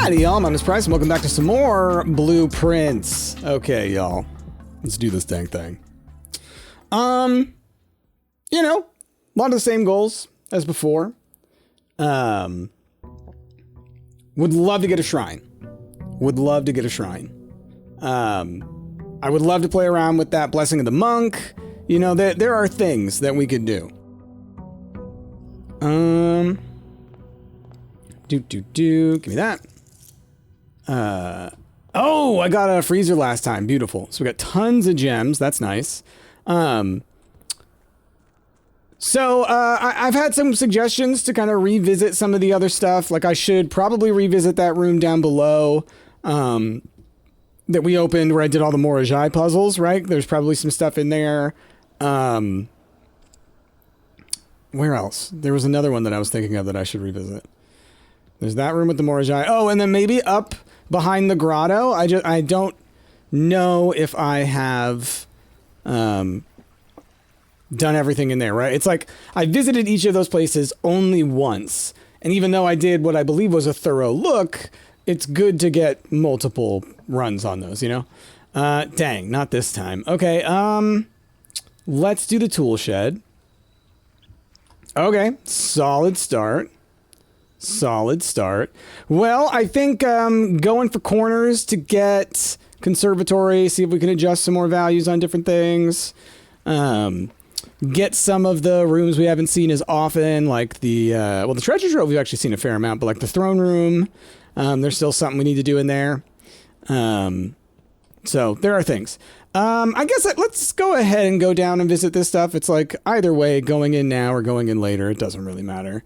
Howdy, y'all. My name is Price, and welcome back to some more blueprints. Okay, y'all. Let's do this dang thing. You know, a lot of the same goals as before. Would love to get a shrine. Would love to get a shrine. I would love to play around with that Blessing of the Monk. You know, there are things that we could do. Give me that. Oh, I got a freezer last time. Beautiful. So we got tons of gems. That's nice. So I've had some suggestions to kind of revisit some of the other stuff. Like I should probably revisit that room down below that we opened where I did all the Morajai puzzles, right? There's probably some stuff in there. Where else? There was another one that I was thinking of that I should revisit. There's that room with the Morajai. Oh, and then maybe up behind the grotto. I don't know if I have done everything in there, right? It's like I visited each of those places only once. And even though I did what I believe was a thorough look, it's good to get multiple runs on those, you know? Dang, not this time. Okay, let's do the tool shed. Okay, solid start. Solid start. Well, I think going for corners to get conservatory, see if we can adjust some more values on different things. Get some of the rooms we haven't seen as often, like the, well, the treasure trove we've actually seen a fair amount, but like the throne room, there's still something we need to do in there. So there are things. I guess let's go ahead and go down and visit this stuff. It's like either way, going in now or going in later, it doesn't really matter.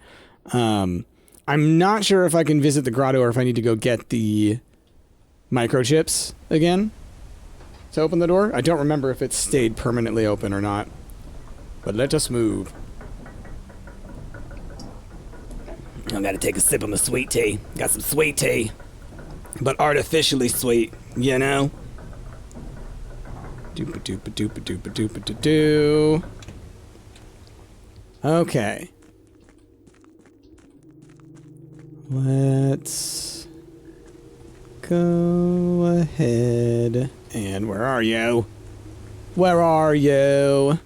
I'm not sure if I can visit the grotto or if I need to go get the microchips again to open the door. I don't remember if it stayed permanently open or not. But let us move. I gotta take a sip of my sweet tea. Got some sweet tea. But artificially sweet, you know? Doopa-doopa-doopa-doopa-doopa-doo. Okay. Let's go ahead. And where are you? Where are you?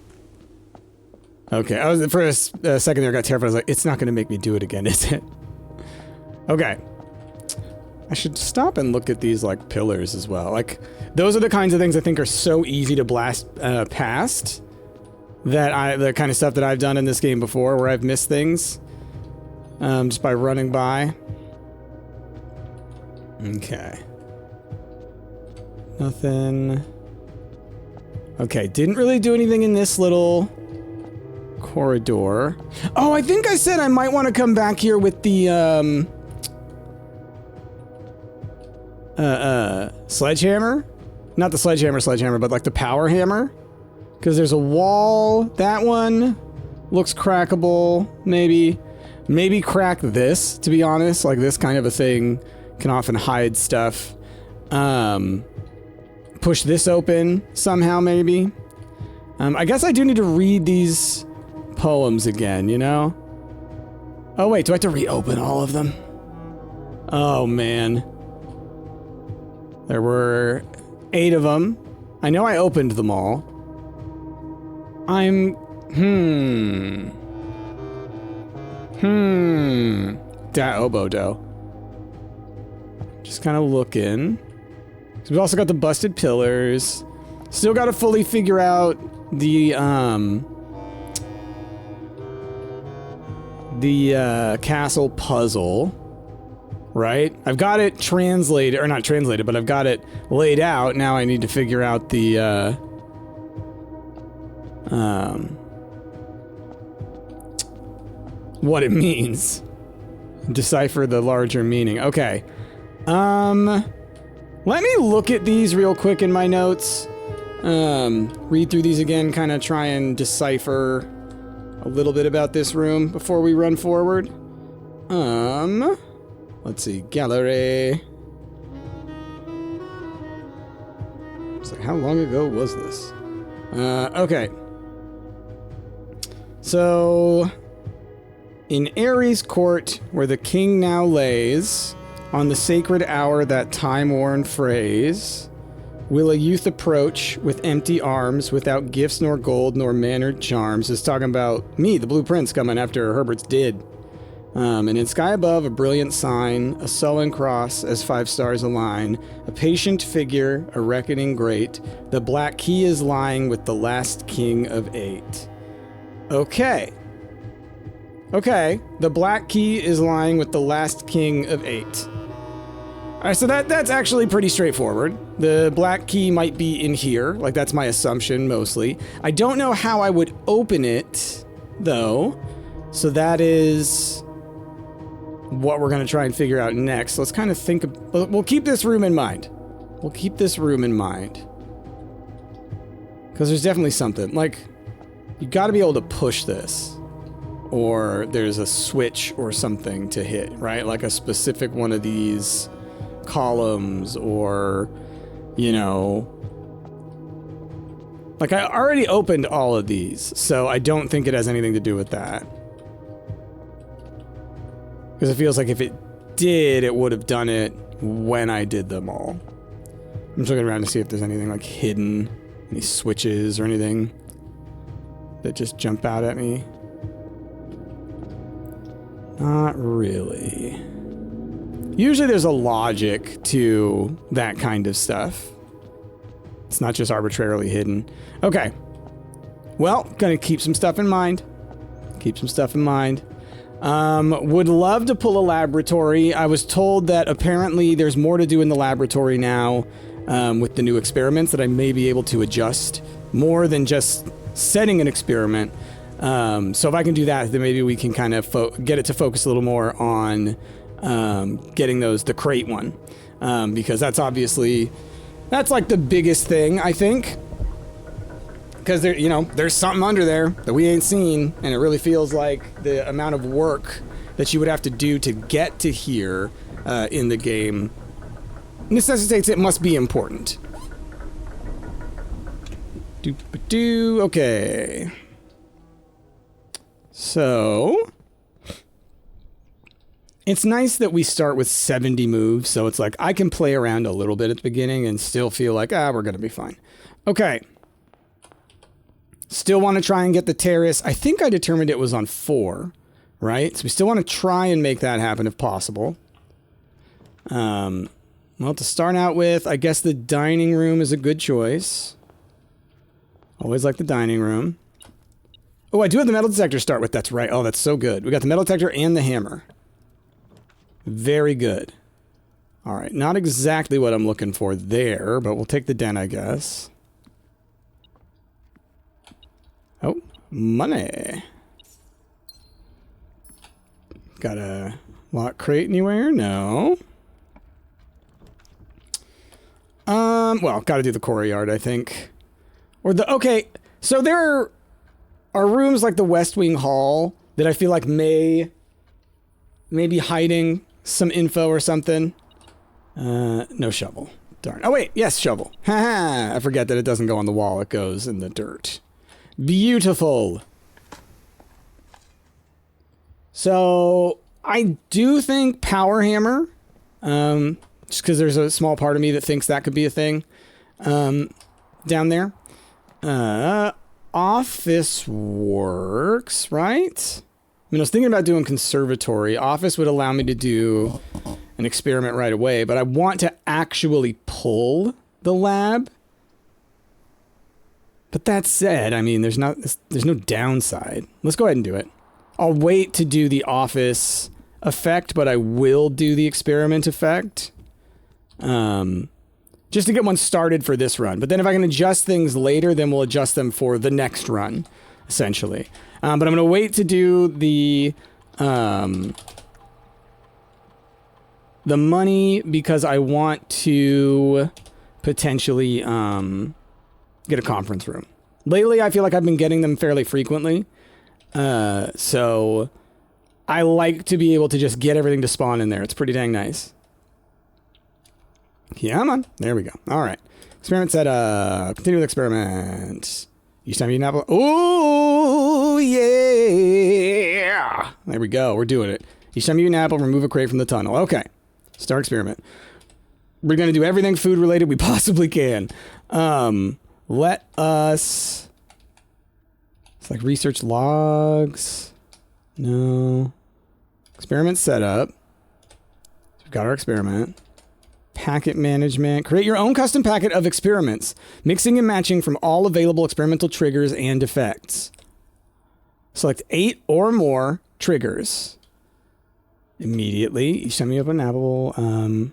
Okay, I was for a second there, I got terrified. I was like, it's not going to make me do it again, is it? Okay. I should stop and look at these, like, pillars as well. Like, those are the kinds of things I think are so easy to blast past. The kind of stuff that I've done in this game before, where I've missed things. Just by running by. Okay. Nothing. Okay, didn't really do anything in this little corridor. Oh, I think I said I might want to come back here with the sledgehammer. Not the sledgehammer, but like the power hammer. Because there's a wall. That one looks crackable. Maybe crack this, to be honest. Like this kind of a thing can often hide stuff. Push this open somehow, maybe. I guess I do need to read these poems again, you know? Oh wait, do I have to reopen all of them? Oh man. There were 8 of them. I know I opened them all. Da obodo. Just kind of looking. So we've also got the busted pillars. Still got to fully figure out the castle puzzle. Right? I've got it translated, or not translated, but I've got it laid out. Now I need to figure out the what it means. Decipher the larger meaning. Okay. Let me look at these real quick in my notes. Read through these again, kind of try and decipher a little bit about this room before we run forward. Let's see. Gallery. It's like, how long ago was this? Okay. So, in Ares Court, where the king now lays, On the sacred hour, that time-worn phrase, will a youth approach with empty arms, without gifts nor gold nor mannered charms? Is talking about me, the Blue Prince, coming after Herbert's did. And in sky above, a brilliant sign, a sullen cross as 5 stars align, a patient figure, a reckoning great. The black key is lying with the last king of 8. Okay. Okay, the black key is lying with the last king of 8. Alright, so that's actually pretty straightforward. The black key might be in here, like that's my assumption mostly. I don't know how I would open it, though. So that is what we're going to try and figure out next. Let's kind of think of... We'll keep this room in mind. We'll keep this room in mind. Because there's definitely something. Like, you got to be able to push this. Or there's a switch or something to hit, right? Like a specific one of these columns or, you know... Like, I already opened all of these, so I don't think it has anything to do with that. Because it feels like if it did, it would have done it when I did them all. I'm just looking around to see if there's anything like hidden, any switches or anything that just jump out at me. Not really. Usually there's a logic to that kind of stuff. It's not just arbitrarily hidden. Okay. Well, gonna keep some stuff in mind. Keep some stuff in mind. Would love to pull a laboratory. I was told that apparently there's more to do in the laboratory now with the new experiments that I may be able to adjust more than just setting an experiment. So if I can do that, then maybe we can kind of get it to focus a little more on getting the crate one. Because that's obviously, that's like the biggest thing, I think. Because there, you know, there's something under there that we ain't seen, and it really feels like the amount of work that you would have to do to get to here in the game necessitates it must be important. Doop-a-doo. Okay. So it's nice that we start with 70 moves, so it's like I can play around a little bit at the beginning and still feel like, we're gonna be fine. Okay. Still want to try and get the terrace. I think I determined it was on 4, right? So we still want to try and make that happen if possible. Well, to start out with, I guess the dining room is a good choice. Always like the dining room. Oh, I do have the metal detector to start with. That's right. Oh, that's so good. We got the metal detector and the hammer. Very good. All right. Not exactly what I'm looking for there, but we'll take the den, I guess. Oh, money. Got a lock crate anywhere? No. Well, gotta do the courtyard, I think. Or okay, so there are rooms like the West Wing Hall that I feel like may be hiding some info or something. No shovel. Darn. Oh, wait, yes, shovel. Haha, I forget that it doesn't go on the wall, it goes in the dirt. Beautiful. So I do think power hammer, just because there's a small part of me that thinks that could be a thing down there. Office works, right? I mean, I was thinking about doing conservatory. Office would allow me to do an experiment right away, but I want to actually pull the lab. But that said, I mean, there's no downside. Let's go ahead and do it. I'll wait to do the office effect, but I will do the experiment effect. Just to get one started for this run. But then if I can adjust things later, then we'll adjust them for the next run, essentially. But I'm going to wait to do the money because I want to potentially get a conference room. Lately, I feel like I've been getting them fairly frequently. So I like to be able to just get everything to spawn in there. It's pretty dang nice. Yeah, I'm on. There we go. All right. Experiment set up. Continue with experiment. Each time you eat an apple. Oh, yeah. There we go. We're doing it. Each time you eat an apple, remove a crate from the tunnel. Okay. Start experiment. We're going to do everything food related we possibly can. Let us... It's like research logs. No. Experiment setup. We've got our experiment. Packet management. Create your own custom packet of experiments, mixing and matching from all available experimental triggers and effects. Select 8 or more triggers. Immediately. Each time you open an apple,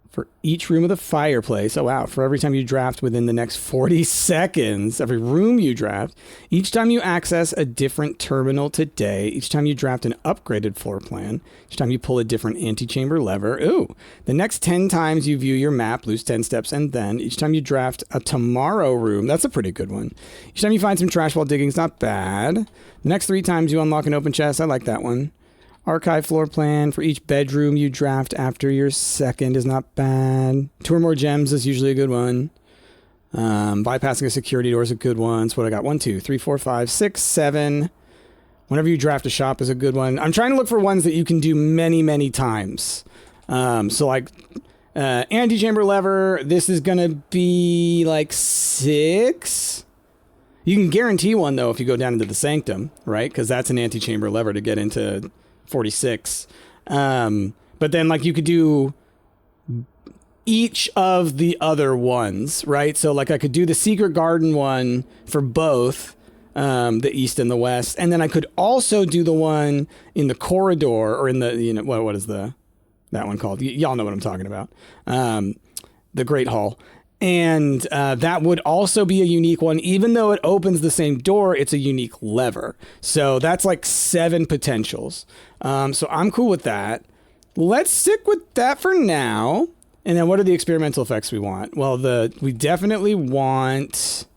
for each room of the fireplace. Oh, wow. For every time you draft within the next 40 seconds, every room you draft, each time you access a different terminal today, each time you draft an upgraded floor plan, each time you pull a different antechamber lever. Ooh. The next 10 times you view your map, lose 10 steps, and then each time you draft a tomorrow room. That's a pretty good one. Each time you find some trash while digging is not bad. The next 3 times you unlock an open chest. I like that one. Archive floor plan for each bedroom you draft after your second is not bad. 2 or more gems is usually a good one. Bypassing a security door is a good one. So what I got? 1, 2, 3, 4, 5, 6, 7. Whenever you draft a shop is a good one. I'm trying to look for ones that you can do many, many times. So like antechamber lever, this is going to be like 6. You can guarantee one though if you go down into the sanctum, right? Because that's an antechamber lever to get into 46. But then like you could do each of the other ones, right? So like I could do the secret garden one for both the east and the west, and then I could also do the one in the corridor or in the, you know, what is that one called? Y'all know what I'm talking about. The Great Hall. And that would also be a unique one. Even though it opens the same door, it's a unique lever. So that's like 7 potentials. So I'm cool with that. Let's stick with that for now. And then what are the experimental effects we want? Well, we definitely want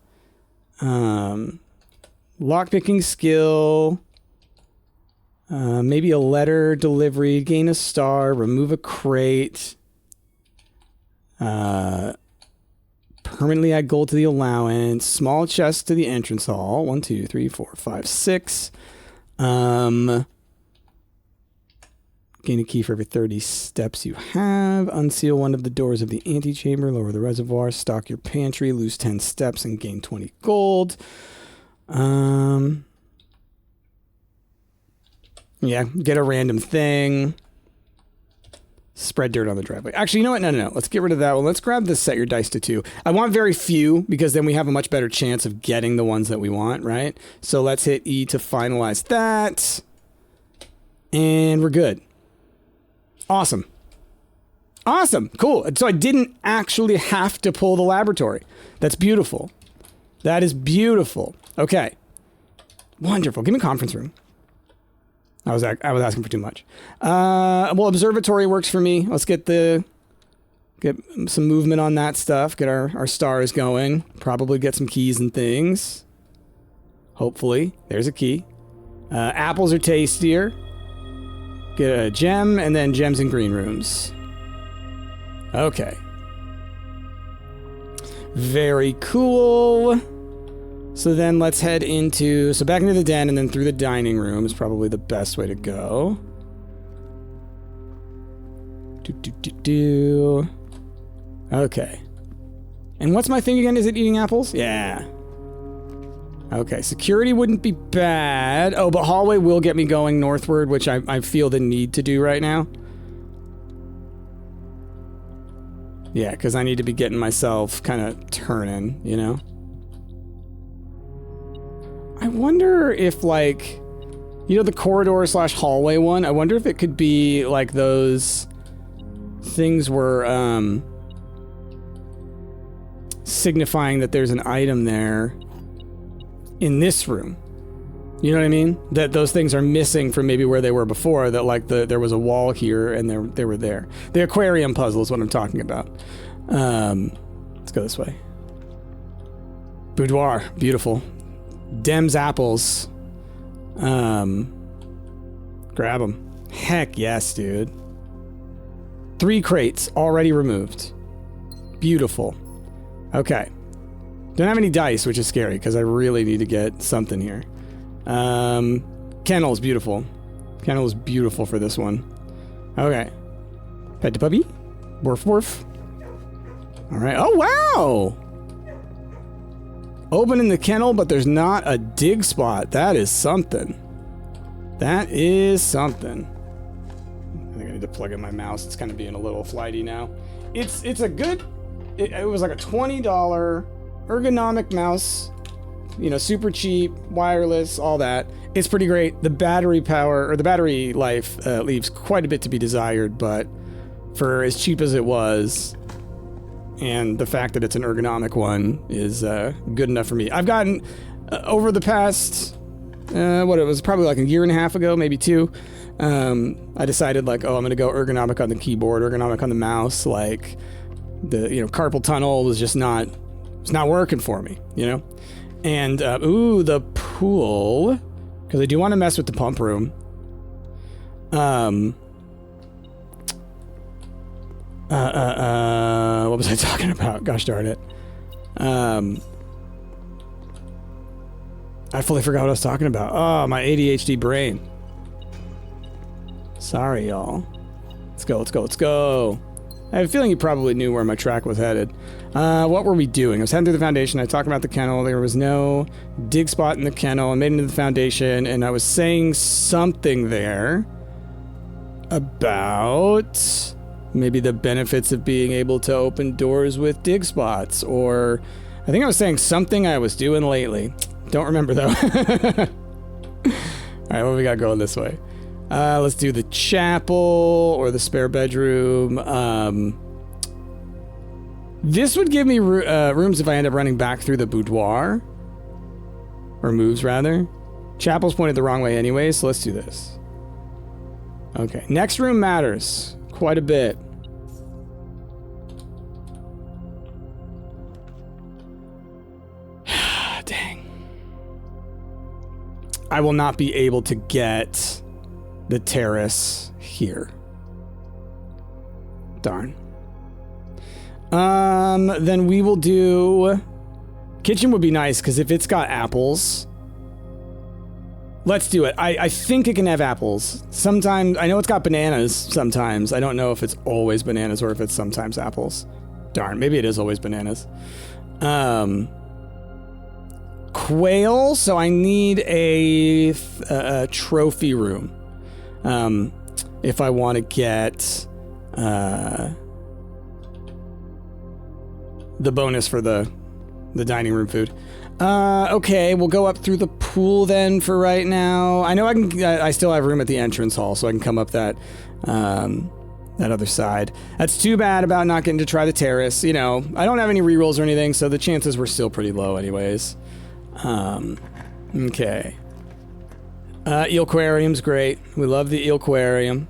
lockpicking skill, maybe a letter delivery, gain a star, remove a crate, permanently add gold to the allowance, small chest to the entrance hall. 1, 2, 3, 4, 5, 6. Gain a key for every 30 steps you have. Unseal one of the doors of the antechamber. Lower the reservoir. Stock your pantry. Lose 10 steps and gain 20 gold. Yeah, get a random thing. Spread dirt on the driveway. Actually, you know what? No. Let's get rid of that one. Let's grab this set your dice to 2. I want very few because then we have a much better chance of getting the ones that we want, right? So let's hit E to finalize that. And we're good. Awesome. Awesome. Cool. So I didn't actually have to pull the laboratory. That's beautiful. That is beautiful. Okay. Wonderful. Give me a conference room. I was asking for too much. Well, observatory works for me. Let's get some movement on that stuff. Get our stars going. Probably get some keys and things. Hopefully. There's a key. Apples are tastier. Get a gem, and then gems in green rooms. Okay. Very cool. So then let's head back into the den, and then through the dining room is probably the best way to go. Okay. And what's my thing again? Is it eating apples? Yeah. Okay, security wouldn't be bad. Oh, but hallway will get me going northward, which I feel the need to do right now. Yeah, because I need to be getting myself kind of turning, you know? I wonder if, like, you know, the corridor / hallway one, I wonder if it could be, like, those things were, signifying that there's an item there in this room. You know what I mean? That those things are missing from maybe where they were before, that, like, there was a wall here and they were there. The aquarium puzzle is what I'm talking about. Let's go this way. Boudoir. Beautiful. Dem's apples. Grab them. Heck yes, dude. 3 crates already removed. Beautiful. Okay. Don't have any dice, which is scary because I really need to get something here. Kennel is beautiful. Kennel is beautiful for this one. Okay. Pet the puppy. Woof woof. All right. Oh, wow. Open in the kennel, but there's not a dig spot. That is something. That is something. I think I need to plug in my mouse. It's kind of being a little flighty now. It's a good... It was like a $20 ergonomic mouse. You know, super cheap, wireless, all that. It's pretty great. The battery power, or the battery life, leaves quite a bit to be desired, but for as cheap as it was, and the fact that it's an ergonomic one is good enough for me. I've gotten, over the past, it was probably like a year and a half ago, maybe 2, I decided like, oh, I'm going to go ergonomic on the keyboard, ergonomic on the mouse, like the, carpal tunnel was just it's not working for me, And, ooh, the pool, because I do want to mess with the pump room. What was I talking about? Gosh darn it. I fully forgot what I was talking about. Oh, my ADHD brain. Sorry, y'all. Let's go, let's go, let's go. I have a feeling you probably knew where my track was headed. What were we doing? I was heading through the foundation. I talked about the kennel. There was no dig spot in the kennel. I made it into the foundation, and I was saying something there about maybe the benefits of being able to open doors with dig spots, or I think I was saying something I was doing lately. Don't remember, though. All right, what we got going this way? Let's do the chapel or the spare bedroom. This would give me rooms if I end up running back through the boudoir. Or moves, rather. Chapel's pointed the wrong way anyway, so let's do this. Okay, next room matters quite a bit. Dang. I will not be able to get the terrace here. Darn. Then we will do... Kitchen would be nice, because if it's got apples... Let's do it. I think it can have apples. Sometimes... I know it's got bananas sometimes. I don't know if it's always bananas or if it's sometimes apples. Darn, maybe it is always bananas. Quail, so I need a trophy room. If I want to get the bonus for the dining room food. Okay, we'll go up through the pool then for right now. I know I can. I still have room at the entrance hall, so I can come up that other side. That's too bad about not getting to try the terrace. I don't have any rerolls or anything, so the chances were still pretty low, anyways. Okay. Eelquarium's great. We love the Eelquarium.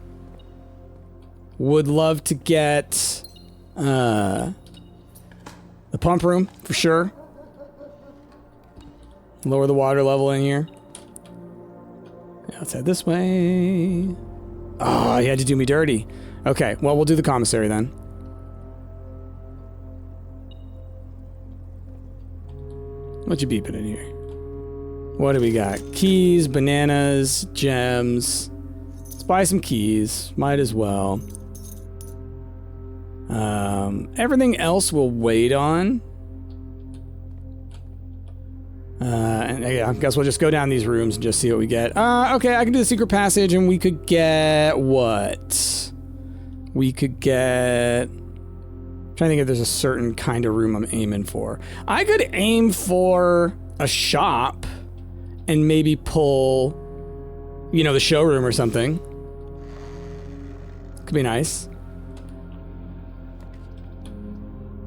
Would love to get the pump room for sure. Lower the water level in here. Yeah, let's head this way. Oh, he had to do me dirty. Okay, well, we'll do the commissary then. What you beeping in here? What do we got? Keys, bananas, gems. Let's buy some keys. Might as well. Everything else we'll wait on. And yeah, I guess we'll just go down these rooms and just see what we get. Okay, I can do the secret passage and we could get what? We could get... I'm trying to think if there's a certain kind of room I'm aiming for. I could aim for a shop and maybe pull, the showroom or something. Could be nice.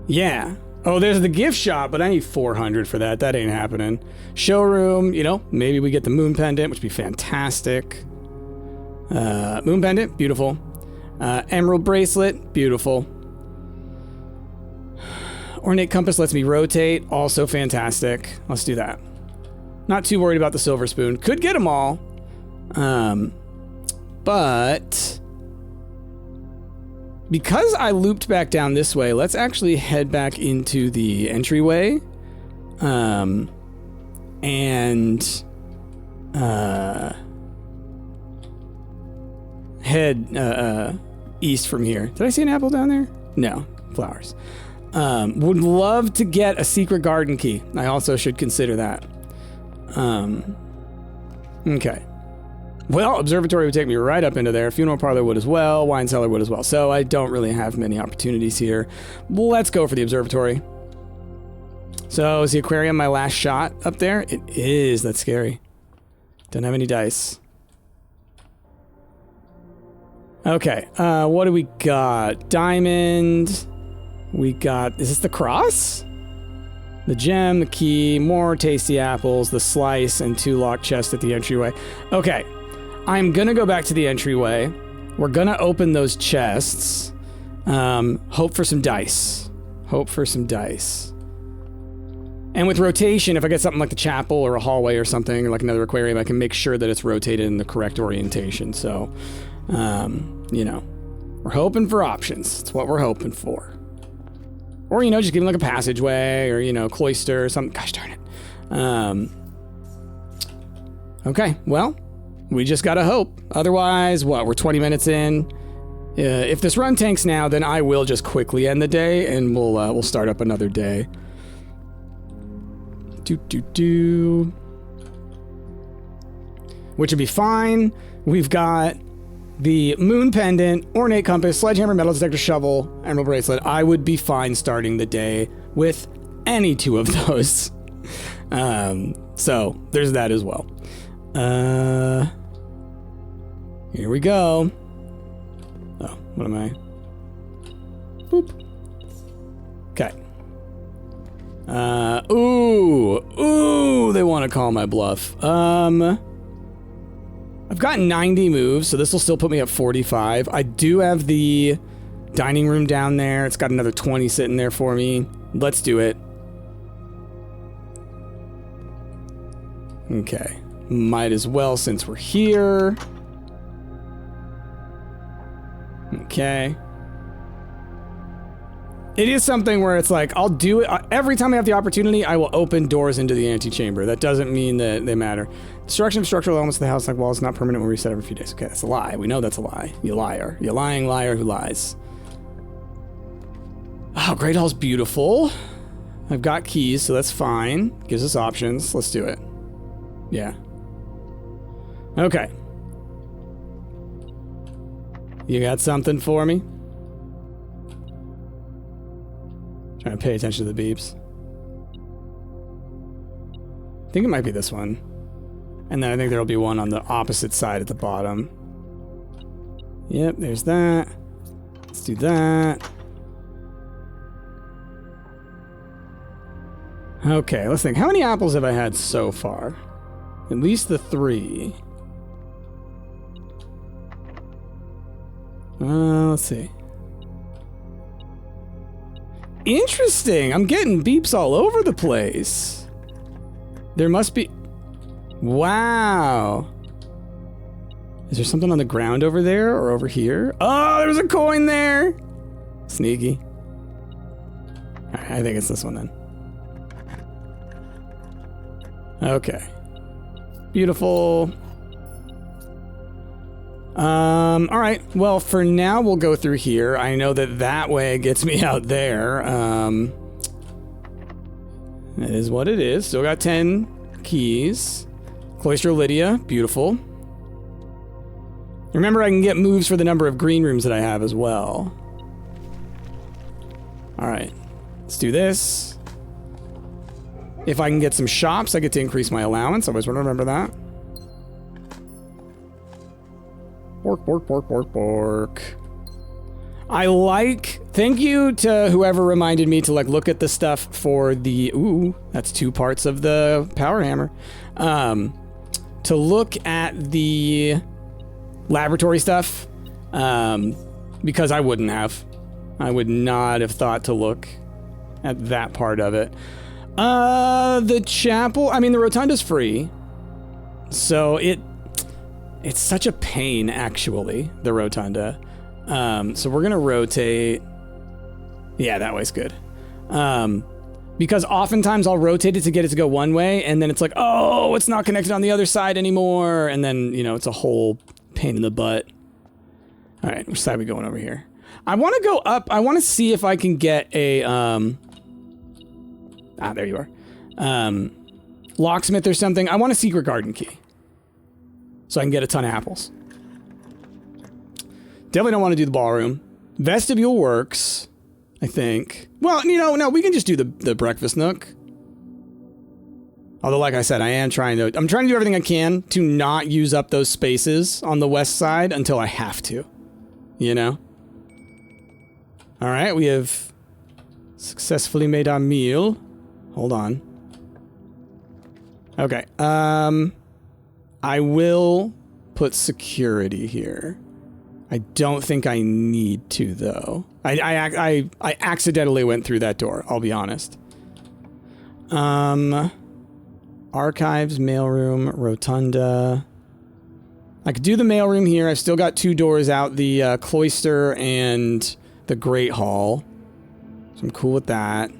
Yeah. Oh, there's the gift shop, but I need 400 for that. That ain't happening. Showroom, maybe we get the moon pendant, which would be fantastic. Moon pendant, beautiful. Emerald bracelet, beautiful. Ornate compass lets me rotate, also fantastic. Let's do that. Not too worried about the silver spoon. Could get them all. But because I looped back down this way, let's actually head back into the entryway. head east from here. Did I see an apple down there? No, flowers. Would love to get a secret garden key. I also should consider that. Okay. Well, observatory would take me right up into there. Funeral parlor would as well. Wine cellar would as well. So I don't really have many opportunities here. Let's go for the observatory. So is the aquarium my last shot up there? It is. That's scary. Don't have any dice. Okay. What do we got? Diamond. We got... Is this the cross? The gem, the key, more tasty apples, the slice, and 2 locked chests at the entryway. Okay. I'm gonna go back to the entryway. We're gonna open those chests. Hope for some dice. Hope for some dice. And with rotation, if I get something like the chapel or a hallway or something, or like another aquarium, I can make sure that it's rotated in the correct orientation. So, you know, we're hoping for options. It's what we're hoping for. Or, you know, just give them like a passageway or, you know, cloister or something. Gosh darn it. Okay, well, we just gotta hope. Otherwise, what? We're 20 minutes in. If this run tanks now, then I will just quickly end the day and we'll start up another day. Which would be fine. We've got the moon pendant, ornate compass, sledgehammer, metal detector, shovel, emerald bracelet. I would be fine starting the day with any 2 of those. So there's that as well. Here we go. Oh, what am I? Boop. Okay. Ooh, they want to call my bluff. I've got 90 moves, so this will still put me at 45. I do have the dining room down there. It's got another 20 sitting there for me. Let's do it. Okay. Might as well since we're here. Okay. It is something where it's like, I'll do it. Every time I have the opportunity, I will open doors into the antechamber. That doesn't mean that they matter. Destruction of structural elements of the house like walls not permanent when reset every few days. Okay, that's a lie. We know that's a lie. You liar. You lying liar who lies. Oh, Great Hall's beautiful. I've got keys, so that's fine. Gives us options. Let's do it. Yeah. Okay. You got something for me? Trying to pay attention to the beeps. I think it might be this one. And then I think there'll be one on the opposite side at the bottom. Yep, there's that. Let's do that. Okay, let's think. How many apples have I had so far? At least the 3. Let's see. Interesting. I'm getting beeps all over the place. There must be... Wow. Is there something on the ground over there or over here? Oh, there was a coin there. Sneaky. All right, I think it's this one then. Okay. Beautiful. All right. Well, for now, we'll go through here. I know that that way gets me out there. That is what it is. Still got 10 keys. Cloister Lydia. Beautiful. Remember, I can get moves for the number of green rooms that I have as well. All right. Let's do this. If I can get some shops, I get to increase my allowance. I always want to remember that. Bork, bork, bork, bork, bork. I like... Thank you to whoever reminded me to, like, look at the stuff for the... Ooh, that's 2 parts of the power hammer. To look at the laboratory stuff, because I wouldn't have. I would not have thought to look at that part of it. The chapel... I mean, the rotunda's free. So it's such a pain, actually, the rotunda. So we're gonna rotate. Yeah, that way's good. Because oftentimes I'll rotate it to get it to go one way, and then it's like, oh, it's not connected on the other side anymore, and then, you know, it's a whole pain in the butt. All right, which side are we going over here? I want to go up. I want to see if I can get a, there you are. Locksmith or something. I want a secret garden key. So I can get a ton of apples. Definitely don't want to do the ballroom. Vestibule works, I think. Well, you know, no, we can just do the breakfast nook. Although, like I said, I'm trying to do everything I can to not use up those spaces on the west side until I have to. You know? All right, we have successfully made our meal. Hold on. Okay, I will put security here. I don't think I need to, though. I accidentally went through that door, I'll be honest. Archives, mailroom, rotunda. I could do the mailroom here. I've still got 2 doors out, the cloister and the Great Hall. So I'm cool with that.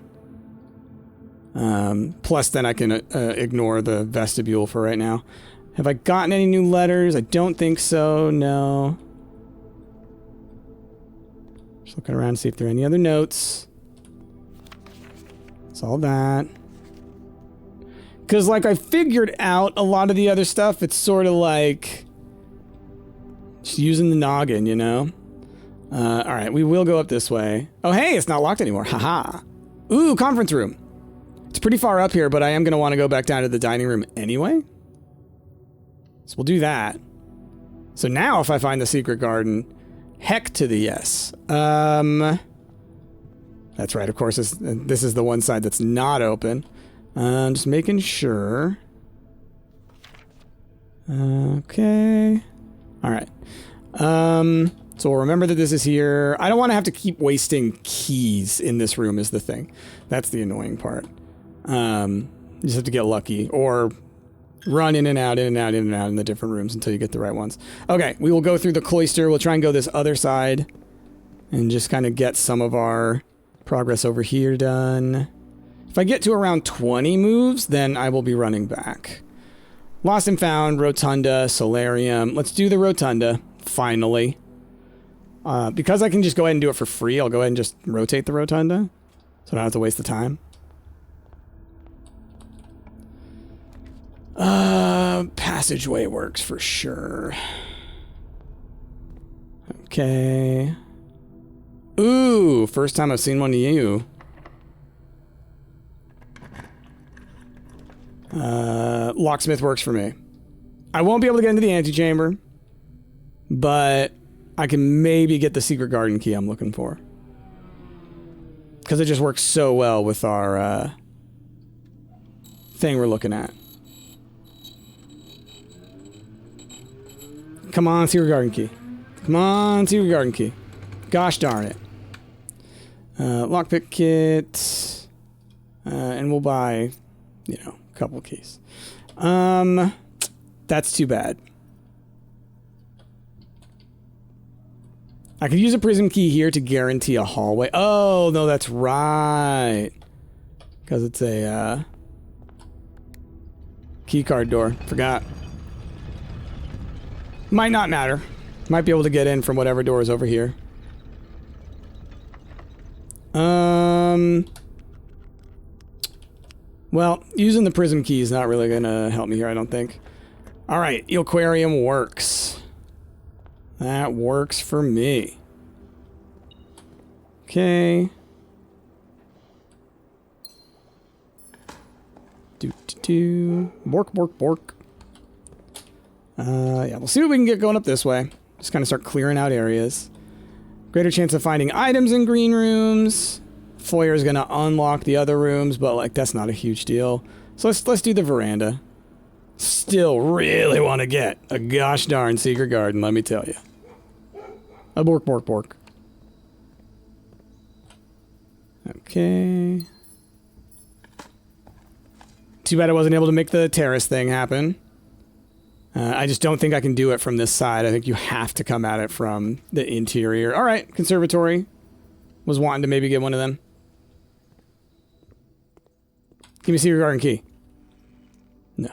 Plus then I can ignore the vestibule for right now. Have I gotten any new letters? I don't think so, no. Just looking around to see if there are any other notes. That's all that. Because, like, I figured out a lot of the other stuff. It's sort of like just using the noggin, you know? Alright, we will go up this way. Oh, hey, it's not locked anymore. Haha. Ooh, conference room. It's pretty far up here, but I am going to want to go back down to the dining room anyway. So we'll do that. So now if I find the secret garden, heck to the yes. That's right, of course, this is the one side that's not open. Just making sure. Okay. Alright. So we'll remember that this is here. I don't want to have to keep wasting keys in this room is the thing. That's the annoying part. You just have to get lucky. Or run in and out, in and out, in and out in the different rooms until you get the right ones. Okay, we will go through the cloister. We'll try and go this other side. And just kind of get some of our progress over here done. If I get to around 20 moves, then I will be running back. Lost and found, rotunda, solarium. Let's do the rotunda, finally. Because I can just go ahead and do it for free, I'll go ahead and just rotate the rotunda. So I don't have to waste the time. Passageway works for sure. Okay. Ooh, first time I've seen one of you. Locksmith works for me. I won't be able to get into the antechamber, but I can maybe get the secret garden key I'm looking for. Because it just works so well with our thing we're looking at. Come on, secret garden key. Come on, secret garden key. Gosh darn it. Lockpick kit. And we'll buy, you know, a couple keys. That's too bad. I could use a prism key here to guarantee a hallway. Oh, no, that's right. Because it's a, keycard door. Forgot. Might not matter. Might be able to get in from whatever door is over here. Well, using the prism key is not really gonna help me here, I don't think. Alright, Aquarium works. That works for me. Okay. Bork, bork, bork. Yeah, we'll see what we can get going up this way. Just kind of start clearing out areas. Greater chance of finding items in green rooms. Foyer is going to unlock the other rooms, but like that's not a huge deal. So let's do the veranda. Still really want to get a gosh darn secret garden, let me tell you. A bork, bork, bork. Okay. Too bad I wasn't able to make the terrace thing happen. I just don't think I can do it from this side. I think you have to come at it from the interior. All right, conservatory. Was wanting to maybe get one of them. Give me a secret garden key. No.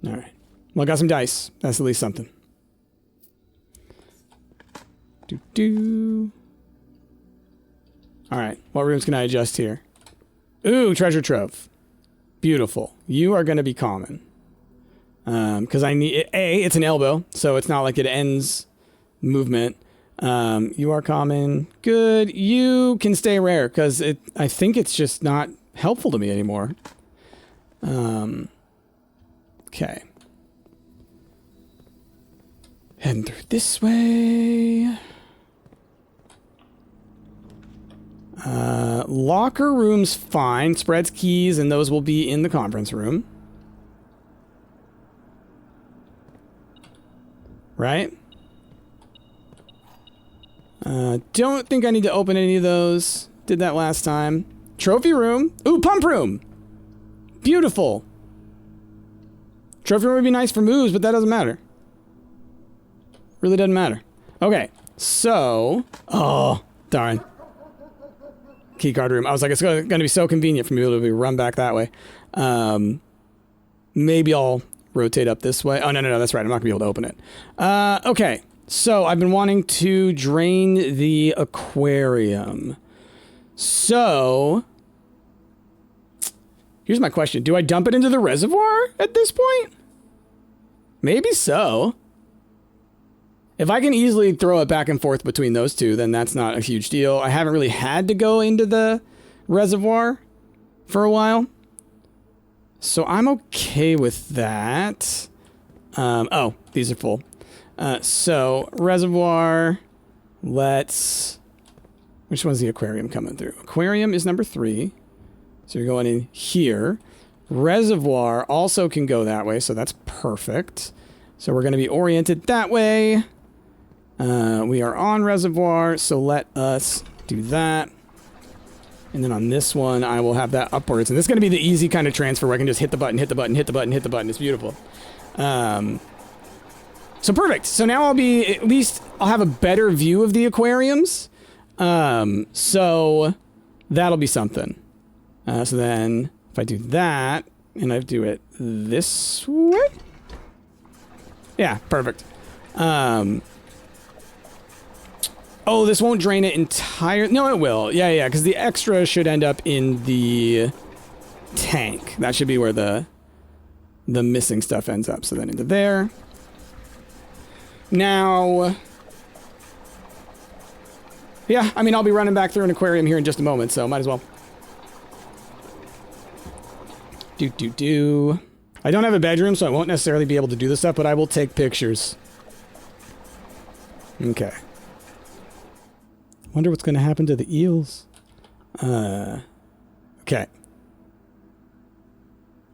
All right. Well, I got some dice. That's at least something. All right, what rooms can I adjust here? Ooh, treasure trove. Beautiful. You are going to be common. Because I need... it's an elbow, so it's not like it ends movement. You are common. Good. You can stay rare, because I think it's just not helpful to me anymore. Okay. Heading through this way. Locker room's fine. Spreads keys, and those will be in the conference room. Right? Don't think I need to open any of those. Did that last time. Trophy room. Ooh, pump room. Beautiful. Trophy room would be nice for moves, but that doesn't matter. Really doesn't matter. Okay, so... Oh, darn. Keycard room. I was like, it's going to be so convenient for me to be run back that way. Maybe I'll rotate up this way. Oh, no, that's right. I'm not going to be able to open it. Okay, so I've been wanting to drain the aquarium. So... Here's my question. Do I dump it into the reservoir at this point? Maybe so. If I can easily throw it back and forth between those two, then that's not a huge deal. I haven't really had to go into the reservoir for a while. So I'm okay with that. Oh, these are full. So reservoir, let's... Which one's the aquarium coming through? Aquarium is number 3. So you're going in here. Reservoir also can go that way, so that's perfect. So we're going to be oriented that way. We are on reservoir, so let us do that. And then on this one, I will have that upwards. And this is going to be the easy kind of transfer where I can just hit the button, hit the button, hit the button, hit the button. It's beautiful. So perfect. So now I'll have a better view of the aquariums. So that'll be something. So then if I do that and I do it this way. Yeah, perfect. Oh, this won't drain it entire. No, it will. Yeah, because the extra should end up in the tank. That should be where the missing stuff ends up. So then into there. Now, yeah, I mean, I'll be running back through an aquarium here in just a moment, so might as well. I don't have a bedroom, so I won't necessarily be able to do this stuff, but I will take pictures. Okay. Wonder what's going to happen to the eels. Okay.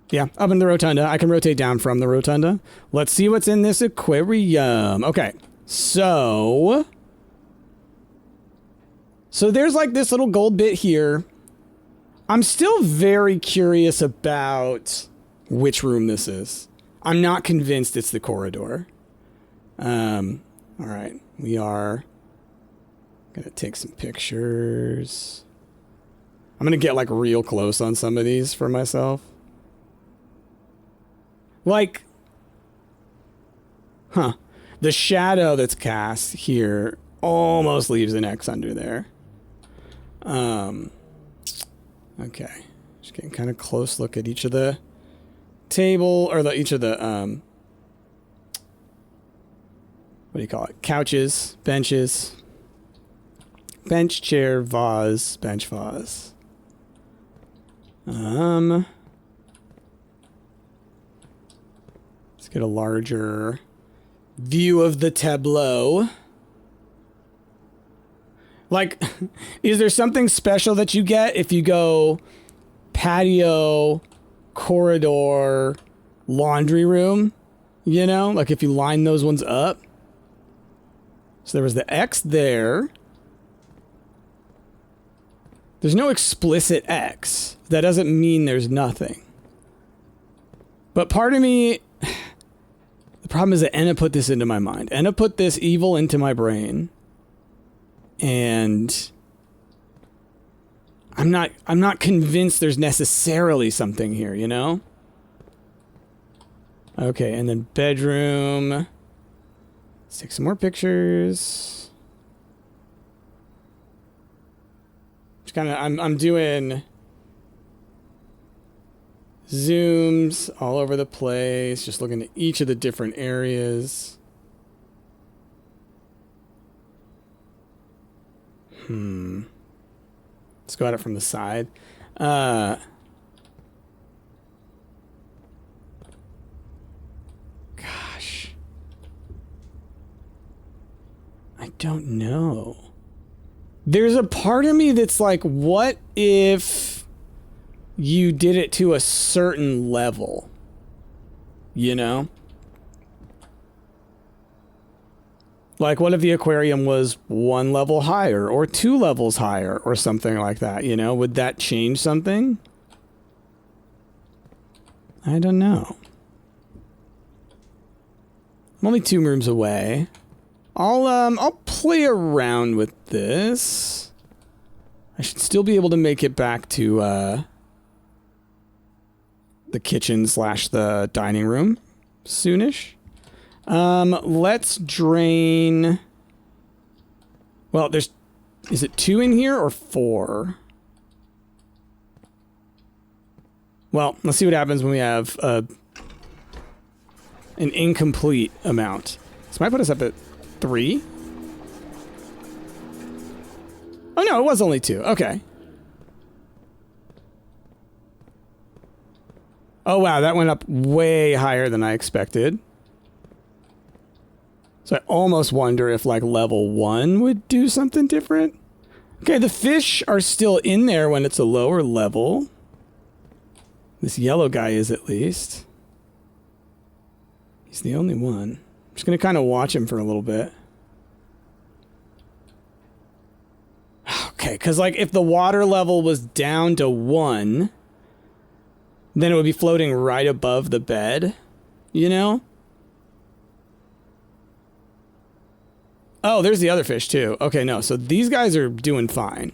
Yeah, up in the rotunda. I can rotate down from the rotunda. Let's see what's in this aquarium. Okay, so there's like this little gold bit here. I'm still very curious about which room this is. I'm not convinced it's the corridor. All right, we are gonna take some pictures. I'm gonna get like real close on some of these for myself. Like, the shadow that's cast here almost leaves an X under there. Okay, just getting kind of close look at each of the table, or each of the, what do you call it? Couches, benches, bench, chair, vase, bench, vase. Let's get a larger view of the tableau. Like, is there something special that you get if you go patio, corridor, laundry room? You know, like if you line those ones up. So there was the X there. There's no explicit X. That doesn't mean there's nothing. But part of me... The problem is that Enna put this into my mind. Enna put this evil into my brain. And I'm not convinced there's necessarily something here, you know? Okay, and then bedroom. Let's take some more pictures. Just kind of, I'm doing zooms all over the place, just looking at each of the different areas. Let's go at it from the side. Gosh. I don't know. There's a part of me that's like, what if you did it to a certain level? You know? Like, what if the aquarium was 1 level higher or 2 levels higher or something like that, you know? Would that change something? I don't know. I'm only 2 rooms away. I'll play around with this. I should still be able to make it back to, the kitchen / the dining room soonish. Let's drain... Well, there's... Is it 2 in here or 4? Well, let's see what happens when we have an incomplete amount. This might put us up at 3? Oh no, it was only 2. Okay. Oh wow, that went up way higher than I expected. So I almost wonder if, like, level 1 would do something different. Okay, the fish are still in there when it's a lower level. This yellow guy is, at least. He's the only one. I'm just going to kind of watch him for a little bit. Okay, because, like, if the water level was down to 1, then it would be floating right above the bed, you know? Oh, there's the other fish, too. Okay, no. So these guys are doing fine.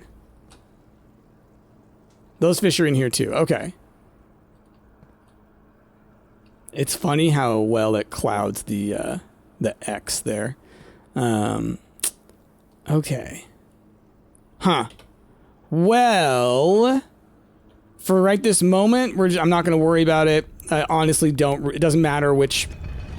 Those fish are in here, too. Okay. It's funny how well it clouds the X there. Okay. Huh. Well, for right this moment, I'm not going to worry about it. I honestly don't... It doesn't matter which...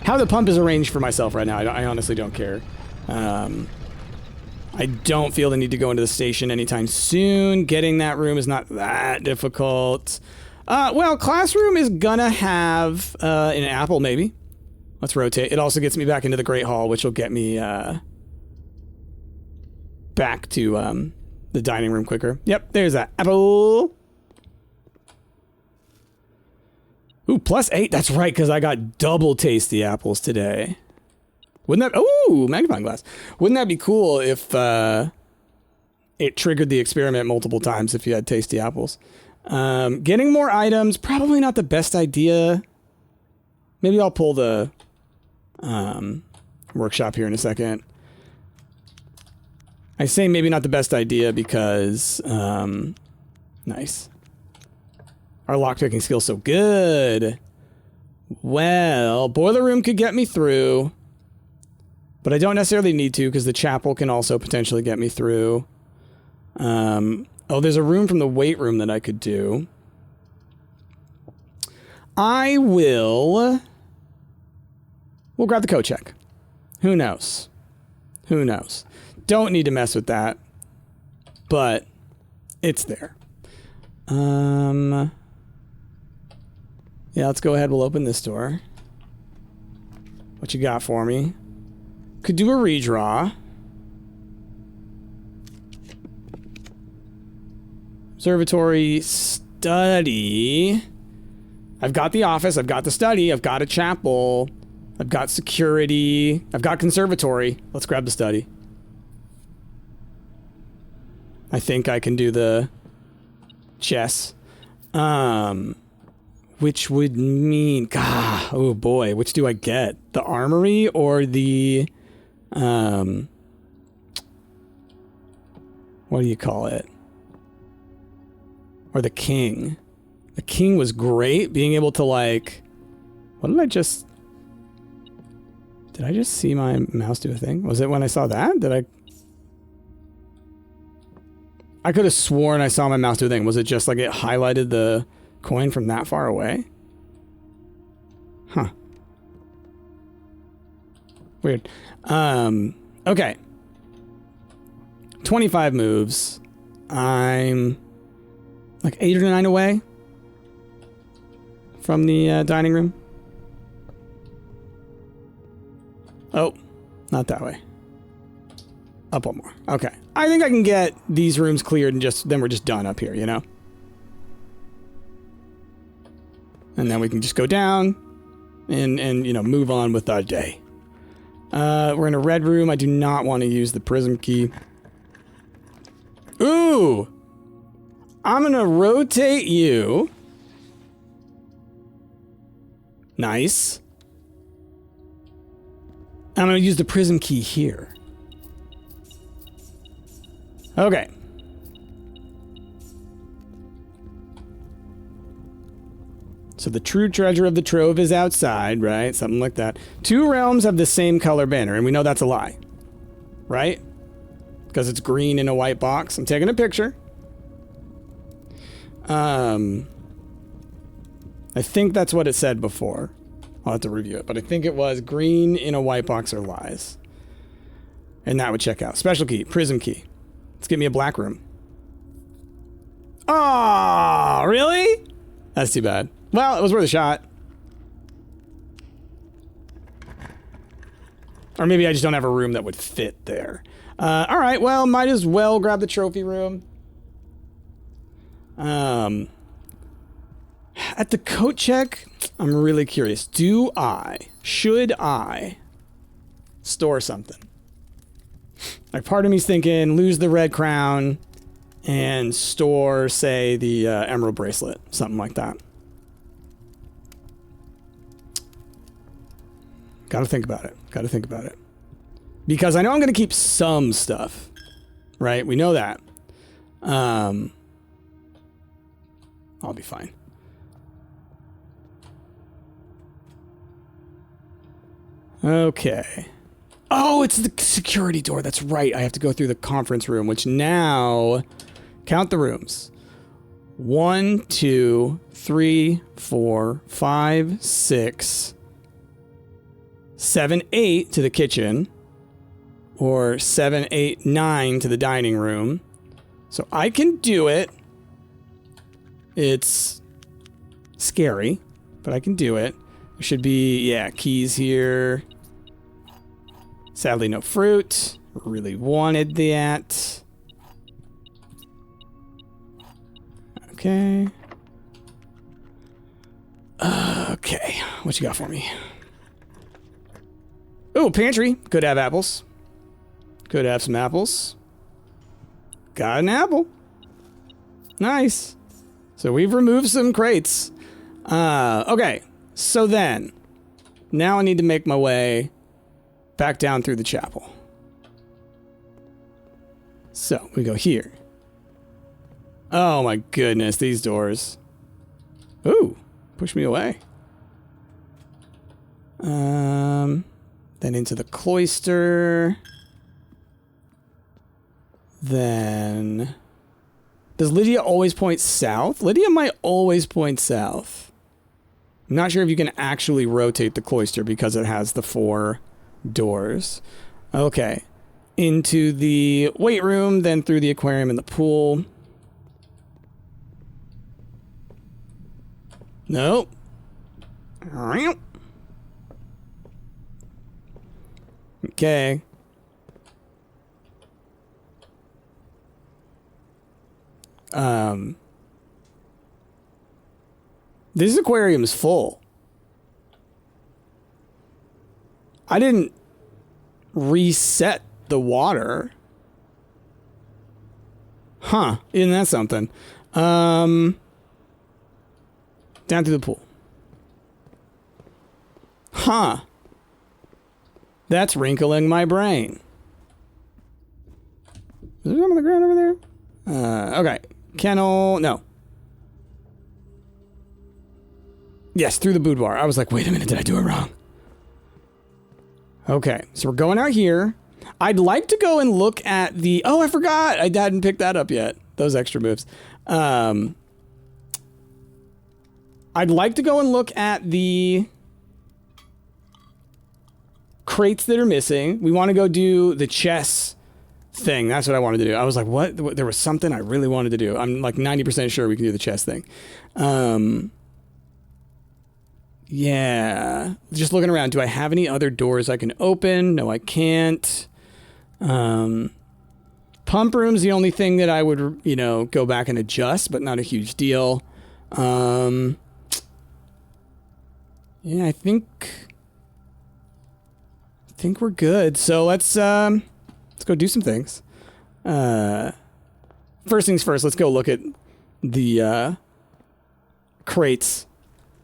How the pump is arranged for myself right now. I honestly don't care. I don't feel the need to go into the station anytime soon. Getting that room is not that difficult. Well, classroom is gonna have an apple, maybe. Let's rotate. It also gets me back into the Great Hall, which will get me back to the dining room quicker. Yep, there's that apple. Ooh, +8. That's right, because I got double tasty apples today. Wouldn't that... Ooh, magnifying glass. Wouldn't that be cool if it triggered the experiment multiple times if you had tasty apples? Getting more items, probably not the best idea. Maybe I'll pull the workshop here in a second. I say maybe not the best idea because... nice. Our lockpicking skill's so good. Well, boiler room could get me through. But I don't necessarily need to because the chapel can also potentially get me through. Oh, there's a room from the weight room that I could do. We'll grab the coat check. Who knows? Who knows? Don't need to mess with that. But it's there. Yeah, let's go ahead. We'll open this door. What you got for me? Could do a redraw. Observatory, study. I've got the office, I've got the study, I've got a chapel, I've got security, I've got conservatory. Let's grab the study. I think I can do the chess. Which would mean, God, oh boy, which do I get? The armory or the, what do you call it? Or the king. The king was great, being able to, like, what did I just see my mouse do a thing? Was it when I saw that? Did I? I could have sworn I saw my mouse do a thing. Was it just like it highlighted the coin from that far away? Huh. Weird. Okay. 25 moves. I'm like 8 or 9 away from the dining room. Oh, not that way. Up one more. Okay. I think I can get these rooms cleared and then we're just done up here, you know? And then we can just go down and you know, move on with our day. We're in a red room. I do not want to use the prism key. Ooh! I'm gonna rotate you. Nice. I'm gonna use the prism key here. Okay. So the true treasure of the trove is outside, right? Something like that. 2 realms have the same color banner, and we know that's a lie. Right? Because it's green in a white box. I'm taking a picture. I think that's what it said before. I'll have to review it, but I think it was green in a white box or lies. And that would check out. Special key, prism key. Let's get me a black room. Oh, really? That's too bad. Well, it was worth a shot. Or maybe I just don't have a room that would fit there. All right, well, might as well grab the trophy room. At the coat check, I'm really curious. Should I store something? Like, part of me's thinking, lose the red crown and store, say, the emerald bracelet. Something like that. Gotta think about it. Gotta think about it. Because I know I'm gonna keep some stuff. Right? We know that. I'll be fine. Okay. Oh, it's the security door. That's right. I have to go through the conference room, which now... Count the rooms. 1, 2, 3, 4, 5, 6, 7, 8 to the kitchen. Or 7, 8, 9 to the dining room. So I can do it. It's scary, but I can do it. There should be, yeah, keys here. Sadly, no fruit. Really wanted that. Okay. Okay. What you got for me? Oh, pantry. Could have apples. Could have some apples. Got an apple. Nice. So we've removed some crates. Okay. So then, now I need to make my way back down through the chapel. So, we go here. Oh my goodness, these doors. Ooh, push me away. Then into the cloister. Then... Does Lydia always point south? Lydia might always point south. I'm not sure if you can actually rotate the cloister because it has the 4 doors. Okay. Into the weight room, then through the aquarium and the pool. Nope. Okay. This aquarium is full. I didn't reset the water. Huh. Isn't that something? Down to the pool. Huh. That's wrinkling my brain. Is there something on the ground over there? Okay. Kennel. No. Yes, through the boudoir. I was like, wait a minute, did I do it wrong? Okay, so we're going out here. I'd like to go and look at the... Oh, I forgot. I hadn't picked that up yet. those extra moves. I'd like to go and look at the crates that are missing. We want to go do the chess thing. That's what I wanted to do. I was like, what? There was something I really wanted to do. I'm like 90% sure we can do the chess thing. Yeah. Just looking around. Do I have any other doors I can open? No, I can't. Pump room's the only thing that I would, you know, go back and adjust, but not a huge deal. Yeah, I think we're good. So let's go do some things. First things first, let's go look at the crates.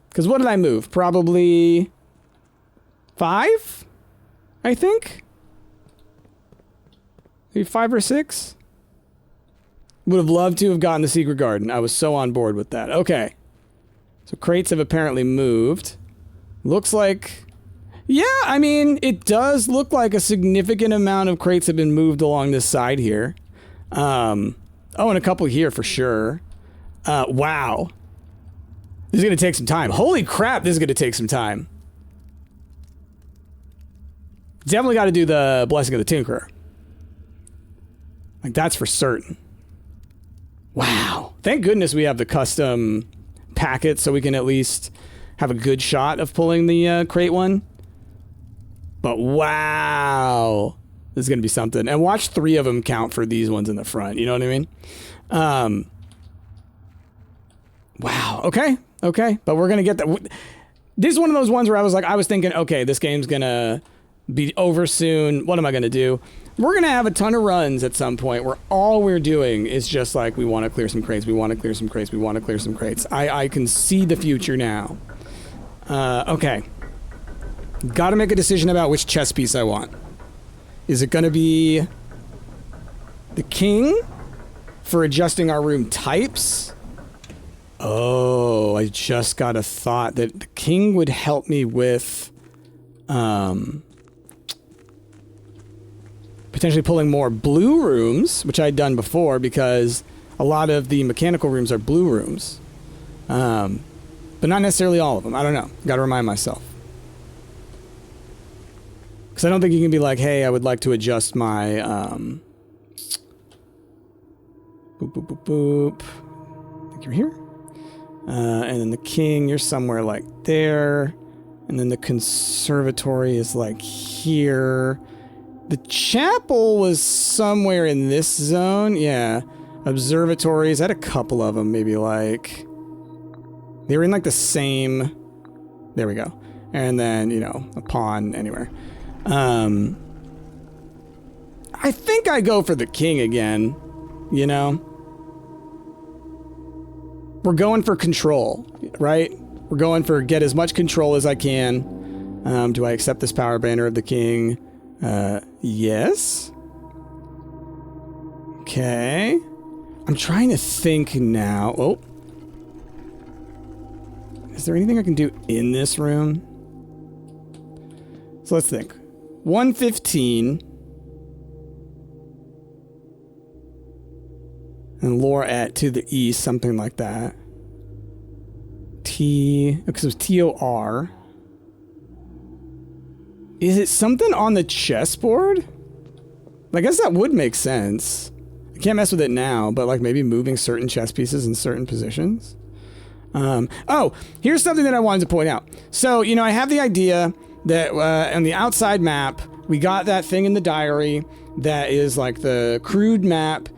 Because what did I move? Probably 5, I think. Maybe 5 or 6. Would have loved to have gotten the secret garden. I was so on board with that. Okay. So crates have apparently moved. Looks like... Yeah, I mean, it does look like a significant amount of crates have been moved along this side here. Oh, and a couple here for sure. Wow. This is going to take some time. Holy crap, this is going to take some time. Definitely got to do the Blessing of the Tinkerer. Like, that's for certain. Wow. Thank goodness we have the custom packet so we can at least have a good shot of pulling the crate one. But wow. This is going to be something. And watch 3 of them count for these ones in the front. You know what I mean? Wow. Okay. Okay. But we're going to get that. This is one of those ones where I was thinking, okay, this game's going to be over soon. What am I going to do? We're going to have a ton of runs at some point where all we're doing is just like, we want to clear some crates. We want to clear some crates. We want to clear some crates. I can see the future now. Okay. Got to make a decision about which chess piece I want. Is it going to be the king for adjusting our room types? Oh, I just got a thought that the king would help me with potentially pulling more blue rooms, which I'd done before because a lot of the mechanical rooms are blue rooms. But not necessarily all of them. I don't know. Got to remind myself. Because I don't think you can be like, hey, I would like to adjust my boop, boop, boop, boop. I think you're here. And then the king, you're somewhere like there. And then the conservatory is like here. The chapel was somewhere in this zone. Yeah. Observatories. I had a couple of them, maybe like... They were in like the same... There we go. And then, you know, a pawn anywhere. I think I go for the king again, you know? We're going for control, right? We're going for get as much control as I can. Do I accept this power banner of the king? Yes. Okay. I'm trying to think now. Oh. Is there anything I can do in this room? So let's think. 115. And lore at to the east, something like that. Because it was TOR. Is it something on the chessboard? I guess that would make sense. I can't mess with it now, but like maybe moving certain chess pieces in certain positions. Oh, here's something that I wanted to point out. So, you know, I have the idea that on the outside map, we got that thing in the diary that is like the crude map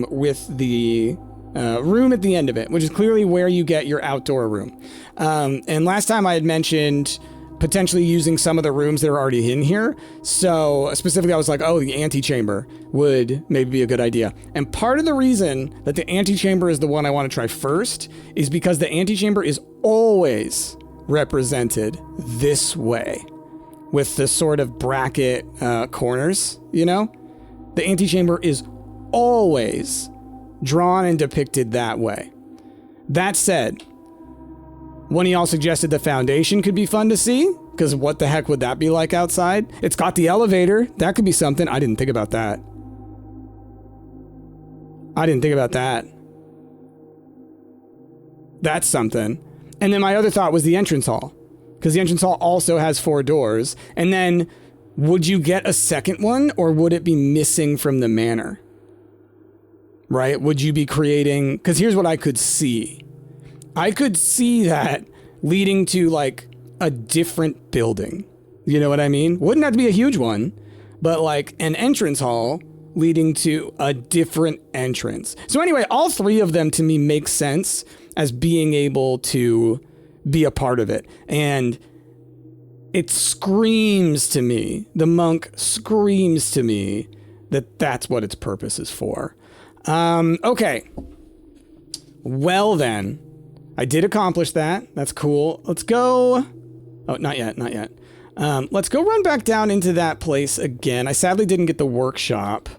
with the room at the end of it, which is clearly where you get your outdoor room. And last time I had mentioned potentially using some of the rooms that are already in here. So specifically, I was like, oh, the antechamber would maybe be a good idea. And part of the reason that the antechamber is the one I want to try first is because the antechamber is always represented this way with the sort of bracket corners, you know? The antechamber is always drawn and depicted that way. That said, one of y'all suggested the foundation could be fun to see, because what the heck would that be like outside? It's got the elevator. That could be something. I didn't think about that. I didn't think about that. That's something. And then my other thought was the entrance hall. Because the entrance hall also has 4 doors. And then, would you get a second one, or would it be missing from the manor? Right? Would you be creating... Because here's what I could see. I could see that leading to, like, a different building. You know what I mean? Wouldn't have to be a huge one, but, like, an entrance hall leading to a different entrance. So anyway, all 3 of them to me make sense as being able to be a part of it. And it screams to me, the monk screams to me that that's what its purpose is for. Okay. Well then, I did accomplish that. That's cool. Let's go. Oh, not yet, not yet. Let's go run back down into that place again. I sadly didn't get the workshop.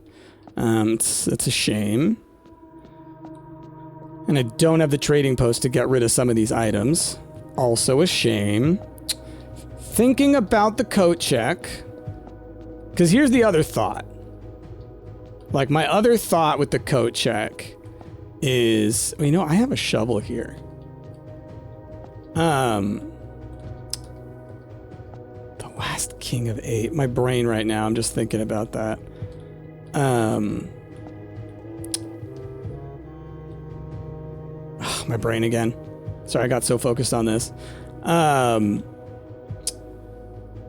It's a shame. And I don't have the trading post to get rid of some of these items. Also a shame. Thinking about the coat check. Because here's the other thought. Like, my other thought with the coat check is... Well, you know, I have a shovel here. The last king of 8. My brain right now, I'm just thinking about that. My brain again. Sorry, I got so focused on this. Trying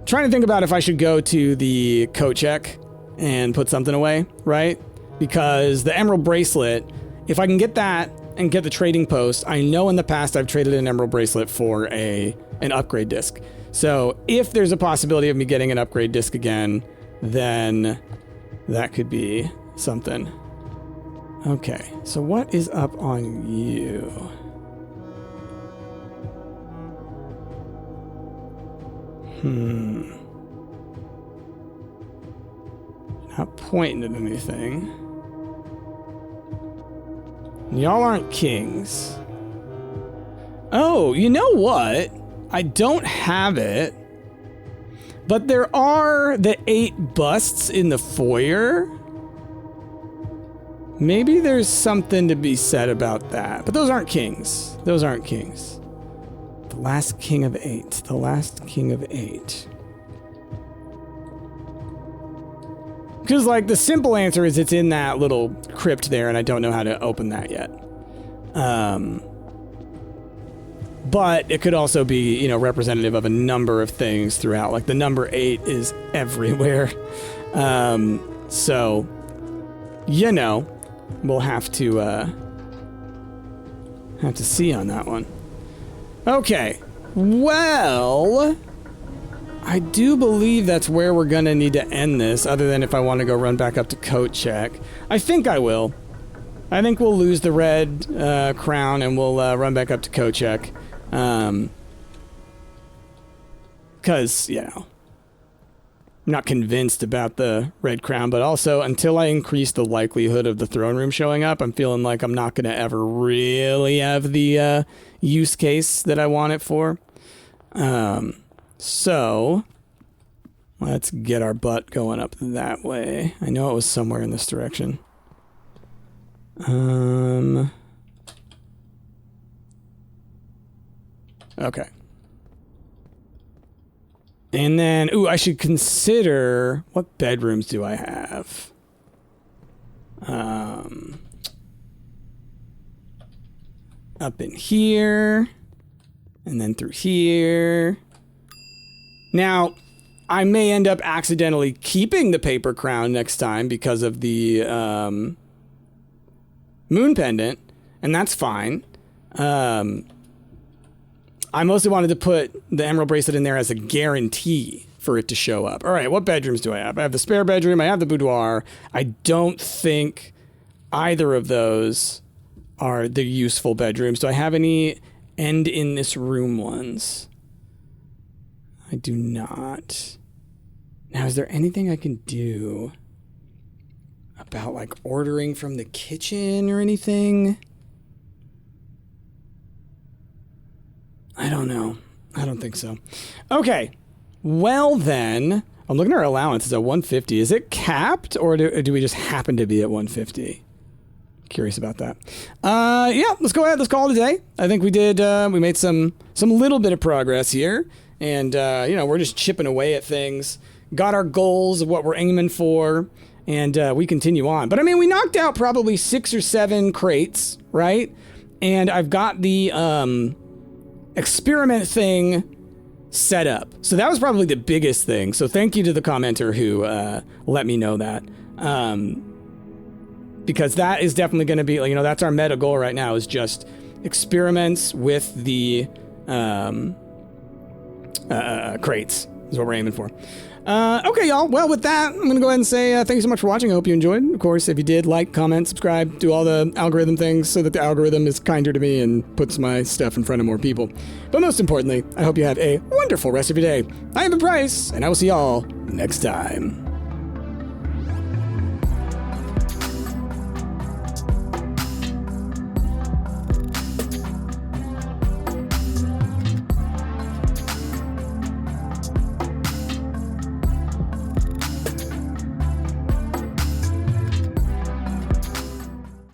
to think about if I should go to the coat check and put something away, right? Because the emerald bracelet, if I can get that and get the trading post, I know in the past I've traded an emerald bracelet for an upgrade disc. So if there's a possibility of me getting an upgrade disc again, then that could be something. Okay, so what is up on you? Not pointing at anything. Y'all aren't kings. Oh, you know what? I don't have it. But there are the 8 busts in the foyer. Maybe there's something to be said about that. But those aren't kings. Those aren't kings. The last king of 8. The last king of 8. Because, like, the simple answer is it's in that little crypt there, and I don't know how to open that yet. But it could also be, you know, representative of a number of things throughout. Like, the number 8 is everywhere. So, you know, we'll have to see on that one. Okay. Well, I do believe that's where we're gonna need to end this, other than if I want to go run back up to coat check. I think I will. I think we'll lose the red crown and we'll run back up to coat check. Because, you know, I'm not convinced about the red crown, but also until I increase the likelihood of the throne room showing up, I'm feeling like I'm not going to ever really have the use case that I want it for. So let's get our butt going up that way. I know it was somewhere in this direction. Okay. And then, ooh, I should consider, what bedrooms do I have? Up in here, and then through here. Now, I may end up accidentally keeping the paper crown next time because of the moon pendant, and that's fine. I mostly wanted to put the emerald bracelet in there as a guarantee for it to show up. All right, what bedrooms do I have? I have the spare bedroom. I have the boudoir. I don't think either of those are the useful bedrooms. Do I have any end in this room ones? I do not. Now, is there anything I can do about, like, ordering from the kitchen or anything? I don't know. I don't think so. Okay. Well, then, I'm looking at our allowance. It's at 150. Is it capped, or do we just happen to be at 150? Curious about that. Yeah, let's go ahead. Let's call it a day. I think we did. We made some little bit of progress here, and we're just chipping away at things. Got our goals of what we're aiming for, and we continue on. But I mean, we knocked out probably 6 or 7 crates, right? And I've got the experiment thing set up. So that was probably the biggest thing. So thank you to the commenter who let me know that. Because that is definitely going to be, that's our meta goal right now, is just experiments with the crates is what we're aiming for. Okay, y'all. Well, with that, I'm going to go ahead and say thank you so much for watching. I hope you enjoyed. Of course, if you did, like, comment, subscribe, do all the algorithm things so that the algorithm is kinder to me and puts my stuff in front of more people. But most importantly, I hope you have a wonderful rest of your day. I am Bryce, and I will see y'all next time.